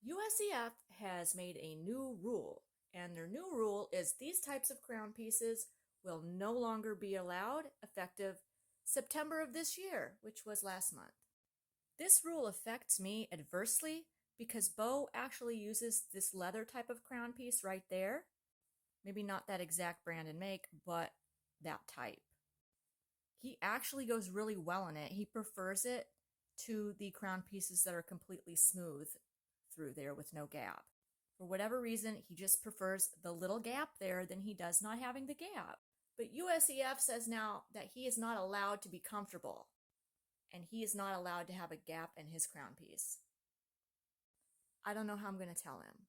USEF has made a new rule, and their new rule is these types of crown pieces will no longer be allowed effective September of this year, which was last month. This rule affects me adversely because BEAU actually uses this leather type of crown piece right there. Maybe not that exact brand and make, but that type. He actually goes really well in it. He prefers it to the crown pieces that are completely smooth through there with no gap. For whatever reason, he just prefers the little gap there than he does not having the gap. But USEF says now that he is not allowed to be comfortable, and he is not allowed to have a gap in his crown piece. I don't know how I'm going to tell him.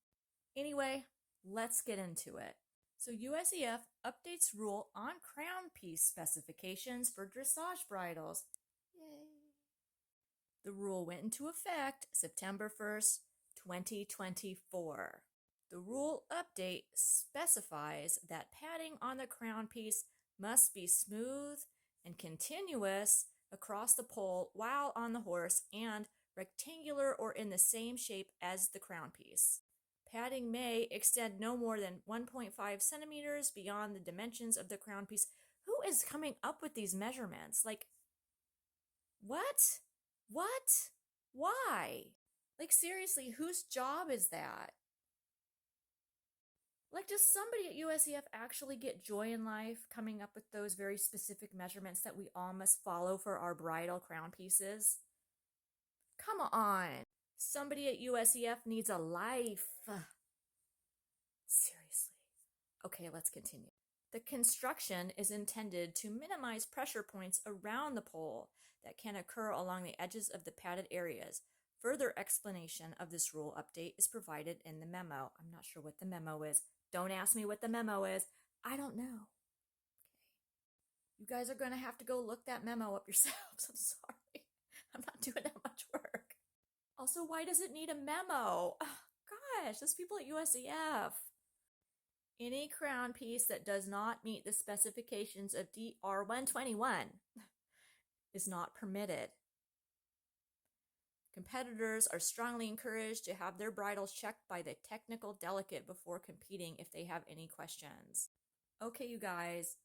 Anyway, let's get into it. So USEF updates rule on crown piece specifications for dressage bridles. Yay! The rule went into effect September 1st, 2024. The rule update specifies that padding on the crown piece must be smooth and continuous across the pole while on the horse and rectangular or in the same shape as the crown piece. Padding may extend no more than 1.5 centimeters beyond the dimensions of the crown piece. Who is coming up with these measurements? Like, what? What? Why? Like, seriously, whose job is that? Like, does somebody at USEF actually get joy in life coming up with those very specific measurements that we all must follow for our bridal crown pieces? Come on. Somebody at USEF needs a life. Seriously. Okay, let's continue. The construction is intended to minimize pressure points around the pole that can occur along the edges of the padded areas. Further explanation of this rule update is provided in the memo. I'm not sure what the memo is. Don't ask me what the memo is. I don't know. Okay. You guys are going to have to go look that memo up yourselves. I'm sorry. I'm not doing that much work. Also, why does it need a memo? Oh, gosh, those people at USEF. Any crown piece that does not meet the specifications of DR 121 is not permitted. Competitors are strongly encouraged to have their bridles checked by the technical delegate before competing if they have any questions. Okay, you guys,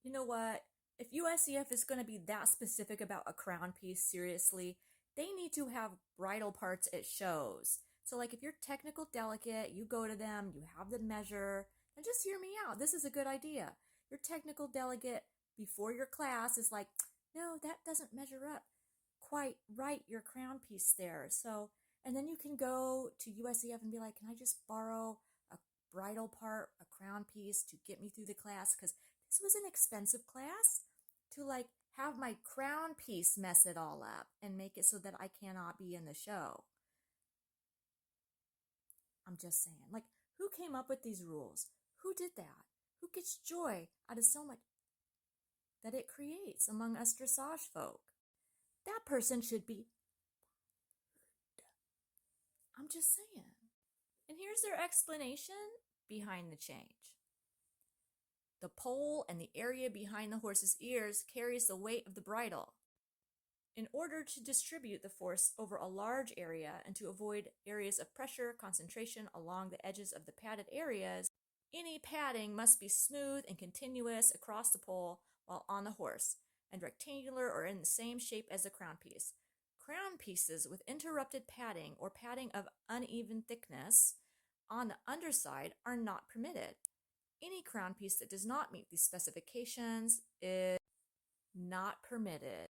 you know what? If USEF is going to be that specific about a crown piece, seriously, they need to have bridal parts at shows. So like if you're technical delegate, you go to them, you have them measure, and just hear me out. This is a good idea. Your technical delegate before your class is like, no, that doesn't measure up quite right, your crown piece there. So, and then you can go to USEF and be like, can I just borrow a bridal part, a crown piece to get me through the class? Because this was an expensive class to like have my crown piece mess it all up and make it so that I cannot be in the show. I'm just saying, like, who came up with these rules? Who did that? Who gets joy out of so much that it creates among us dressage folk? That person should be fired. I'm just saying. And here's their explanation behind the change. The pole and the area behind the horse's ears carries the weight of the bridle. In order to distribute the force over a large area and to avoid areas of pressure concentration along the edges of the padded areas, any padding must be smooth and continuous across the pole while on the horse, and rectangular or in the same shape as the crown piece. Crown pieces with interrupted padding or padding of uneven thickness on the underside are not permitted. Any crown piece that does not meet these specifications is not permitted.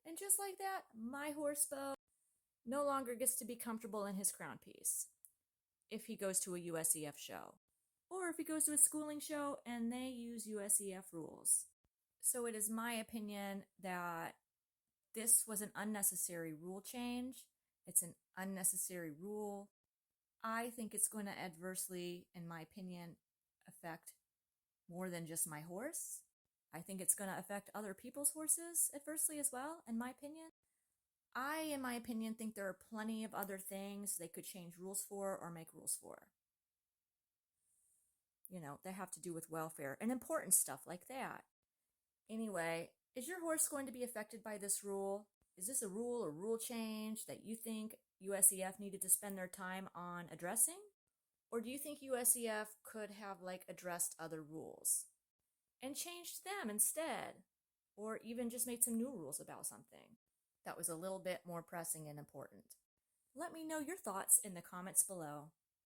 And just like that, my horse BEAU no longer gets to be comfortable in his crown piece if he goes to a USEF show, or if he goes to a schooling show and they use USEF rules. So it is my opinion that this was an unnecessary rule change. It's an unnecessary rule. I think it's going to adversely, in my opinion, affect more than just my horse. I think it's going to affect other people's horses adversely as well, in my opinion. In my opinion, think there are plenty of other things they could change rules for or make rules for. You know, they have to do with welfare and important stuff like that. Anyway, is your horse going to be affected by this rule? Is this a rule or rule change that you think USEF needed to spend their time on addressing? Or do you think USEF could have addressed other rules and changed them instead? Or even just made some new rules about something that was a little bit more pressing and important? Let me know your thoughts in the comments below.